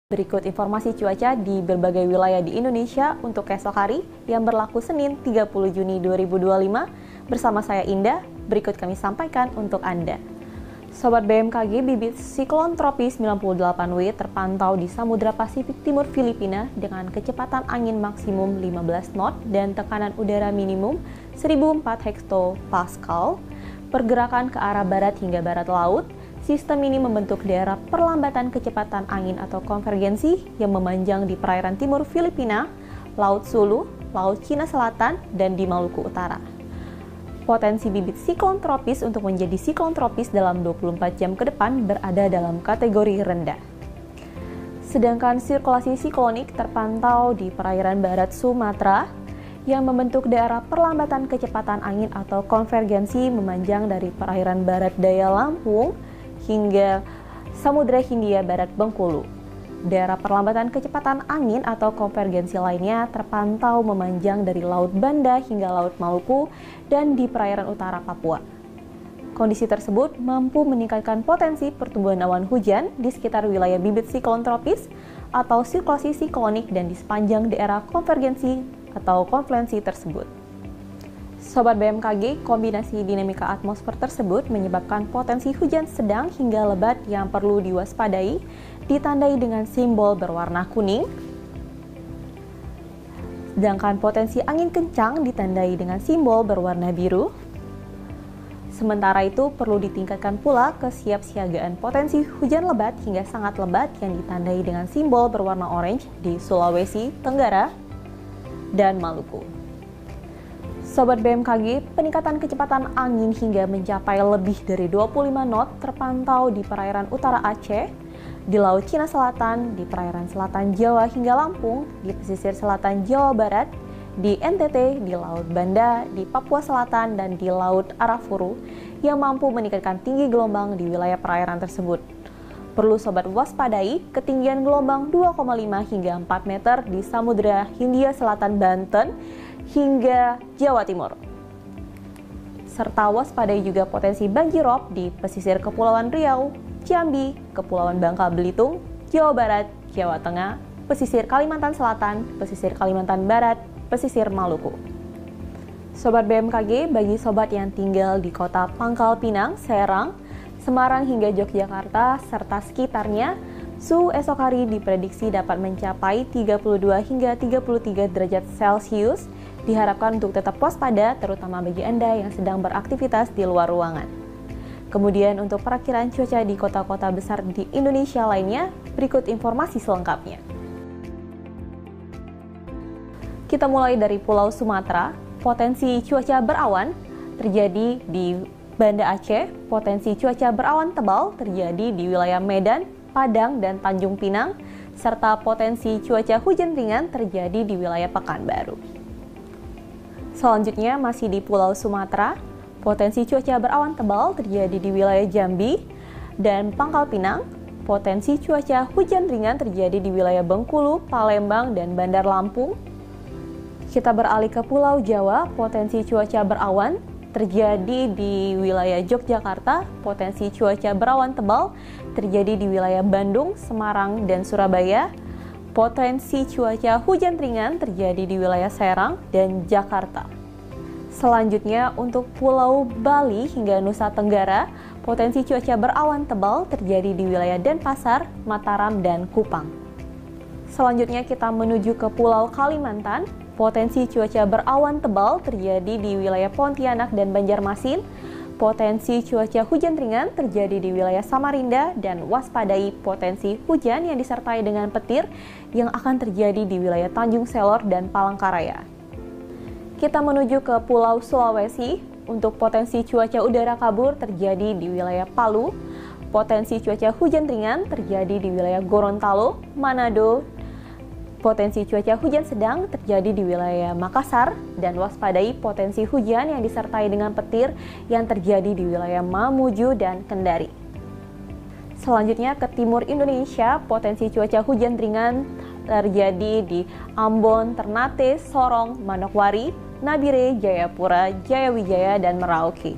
Berikut informasi cuaca di berbagai wilayah di Indonesia untuk esok hari yang berlaku Senin 30 Juni 2025. Bersama saya Indah, berikut kami sampaikan untuk Anda. Sobat BMKG, bibit siklon tropis 98W terpantau di Samudra Pasifik Timur Filipina dengan kecepatan angin maksimum 15 knot dan tekanan udara minimum 1004 hektopascal. Pergerakan ke arah barat hingga barat laut. Sistem ini membentuk daerah perlambatan kecepatan angin atau konvergensi yang memanjang di perairan timur Filipina, Laut Sulu, Laut Cina Selatan, dan di Maluku Utara. Potensi bibit siklon tropis untuk menjadi siklon tropis dalam 24 jam ke depan berada dalam kategori rendah. Sedangkan sirkulasi siklonik terpantau di perairan barat Sumatera yang membentuk daerah perlambatan kecepatan angin atau konvergensi memanjang dari perairan barat daya Lampung hingga Samudra Hindia Barat Bengkulu. Daerah perlambatan kecepatan angin atau konvergensi lainnya terpantau memanjang dari Laut Banda hingga Laut Maluku dan di perairan utara Papua. Kondisi tersebut mampu meningkatkan potensi pertumbuhan awan hujan di sekitar wilayah bibit siklon tropis atau sirkulasi siklonik dan di sepanjang daerah konvergensi atau konfluensi tersebut. Sobat BMKG, kombinasi dinamika atmosfer tersebut menyebabkan potensi hujan sedang hingga lebat yang perlu diwaspadai, ditandai dengan simbol berwarna kuning. Sedangkan potensi angin kencang ditandai dengan simbol berwarna biru. Sementara itu, perlu ditingkatkan pula kesiapsiagaan potensi hujan lebat hingga sangat lebat yang ditandai dengan simbol berwarna orange di Sulawesi Tenggara dan Maluku. Sobat BMKG, peningkatan kecepatan angin hingga mencapai lebih dari 25 knot terpantau di perairan utara Aceh, di Laut Cina Selatan, di perairan selatan Jawa hingga Lampung, di pesisir selatan Jawa Barat, di NTT, di Laut Banda, di Papua Selatan, dan di Laut Arafuru yang mampu meningkatkan tinggi gelombang di wilayah perairan tersebut. Perlu sobat waspadai ketinggian gelombang 2,5 hingga 4 meter di Samudra Hindia Selatan Banten hingga Jawa Timur. Serta waspadai juga potensi banjirop di pesisir Kepulauan Riau, Jambi, Kepulauan Bangka Belitung, Jawa Barat, Jawa Tengah, pesisir Kalimantan Selatan, pesisir Kalimantan Barat, pesisir Maluku. Sobat BMKG, bagi sobat yang tinggal di kota Pangkal Pinang, Serang, Semarang hingga Yogyakarta serta sekitarnya, suhu esok hari diprediksi dapat mencapai 32 hingga 33 derajat Celcius. Diharapkan untuk tetap waspada, terutama bagi Anda yang sedang beraktivitas di luar ruangan. Kemudian untuk perakiran cuaca di kota-kota besar di Indonesia lainnya, berikut informasi selengkapnya. Kita mulai dari Pulau Sumatera, potensi cuaca berawan terjadi di Banda Aceh, potensi cuaca berawan tebal terjadi di wilayah Medan, Padang, dan Tanjung Pinang, serta potensi cuaca hujan ringan terjadi di wilayah Pekanbaru. Selanjutnya masih di Pulau Sumatera, potensi cuaca berawan tebal terjadi di wilayah Jambi dan Pangkal Pinang, potensi cuaca hujan ringan terjadi di wilayah Bengkulu, Palembang, dan Bandar Lampung. Kita beralih ke Pulau Jawa, potensi cuaca berawan terjadi di wilayah Yogyakarta, potensi cuaca berawan tebal terjadi di wilayah Bandung, Semarang, dan Surabaya. Potensi cuaca hujan ringan terjadi di wilayah Serang dan Jakarta. Selanjutnya untuk Pulau Bali hingga Nusa Tenggara, potensi cuaca berawan tebal terjadi di wilayah Denpasar, Mataram, dan Kupang. Selanjutnya kita menuju ke Pulau Kalimantan, potensi cuaca berawan tebal terjadi di wilayah Pontianak dan Banjarmasin. Potensi cuaca hujan ringan terjadi di wilayah Samarinda dan waspadai potensi hujan yang disertai dengan petir yang akan terjadi di wilayah Tanjung Selor dan Palangkaraya. Kita menuju ke Pulau Sulawesi. Untuk potensi cuaca udara kabur terjadi di wilayah Palu. Potensi cuaca hujan ringan terjadi di wilayah Gorontalo, Manado. Potensi cuaca hujan sedang terjadi di wilayah Makassar dan waspadai potensi hujan yang disertai dengan petir yang terjadi di wilayah Mamuju dan Kendari. Selanjutnya ke timur Indonesia, potensi cuaca hujan ringan terjadi di Ambon, Ternate, Sorong, Manokwari, Nabire, Jayapura, Jayawijaya, dan Merauke.